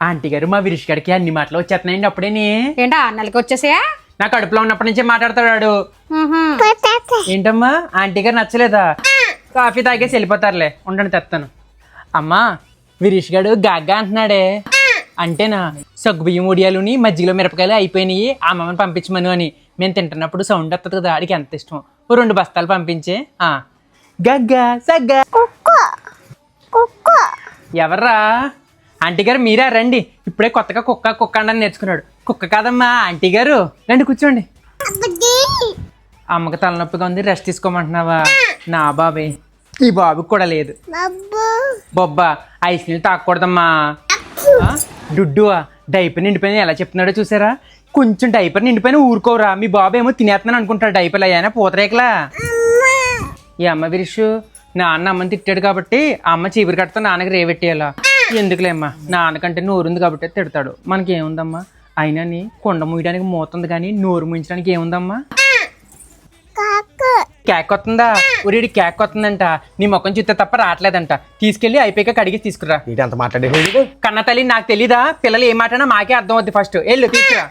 Aunty గారు మా విరిష్ గారికి అన్ని మాటలు వచ్చేస్తున్నాయండి అప్పుడేని. ఏంటా నెలకి వచ్చేసాయా? నా కడుపులో ఉన్నప్పటి నుంచే మాట్లాడతాడు. ఏంటమ్మా ఆంటీ గారు నచ్చలేదా? కాఫీ తాగేసి వెళ్ళిపోతారులే, ఉండండి తెస్తాను. అమ్మా విరీష్ గారు గాగ్గా అంటున్నాడే. అంటేనా సగ్గుబియ్యం ఉడియాలుని మజ్జిగలో మిరపకాయలు అయిపోయినాయి, అమ్మమ్మని పంపించమను అని. మేము తింటున్నప్పుడు సౌండ్ వస్తుంది కదా, ఆడికి ఎంత ఇష్టం. 2 బస్తాలు పంపించే. గగ్గా సగ్గా. ఎవర్రా? ఆంటీ గారు మీరా, రండి. ఇప్పుడే కొత్తగా కుక్క అండని నేర్చుకున్నాడు. కుక్క కాదమ్మా ఆంటీ గారు, రండి కూర్చోండి. అమ్మకి తలనొప్పిగా ఉంది, రెస్ట్ తీసుకోమంటున్నావా? నా బాబే, ఈ బాబుకి కూడా లేదు. బొబ్బా ఐస్ నీళ్ళు తాగకూడదమ్మా. డుడ్డువా డైపర్ నిండిపోయిన ఎలా చెప్తున్నాడో చూసారా? కొంచెం డైపర్ నిండిపోయిన ఊరుకోరా. మీ బాబు ఏమో తినేస్తున్నాను అనుకుంటాడు డైపర్లు అయ్యానా పూతరేకలా. ఈ అమ్మ విరిషు నాన్న అమ్మని తిట్టాడు కాబట్టి అమ్మ చీపురు కట్టతో నాన్నకి రేవెట్టేయాలా? ఎందుకులే అమ్మా, నాన్నకంటే నోరుంది కాబట్టి తిడతాడు. మనకి ఏముందమ్మా, అయినా కొండ మూయడానికి మూతుంది కానీ నోరు మూయించడానికి ఏముందమ్మా? కేక్ వస్తుందా? ఒరేడి కేక్ వస్తుందంట. నీ ముఖం చూస్తే తప్ప రావట్లేదంట. తీసుకెళ్ళి అయిపోయాక కడిగి తీసుకురా. అంత మాట్లాడే కన్న తల్లి నాకు తెలీదా? పిల్లలు ఏం మాట్లాడినా మాకే అర్థం అవుద్ది. ఫస్ట్ వెళ్ళు తీసుకురా.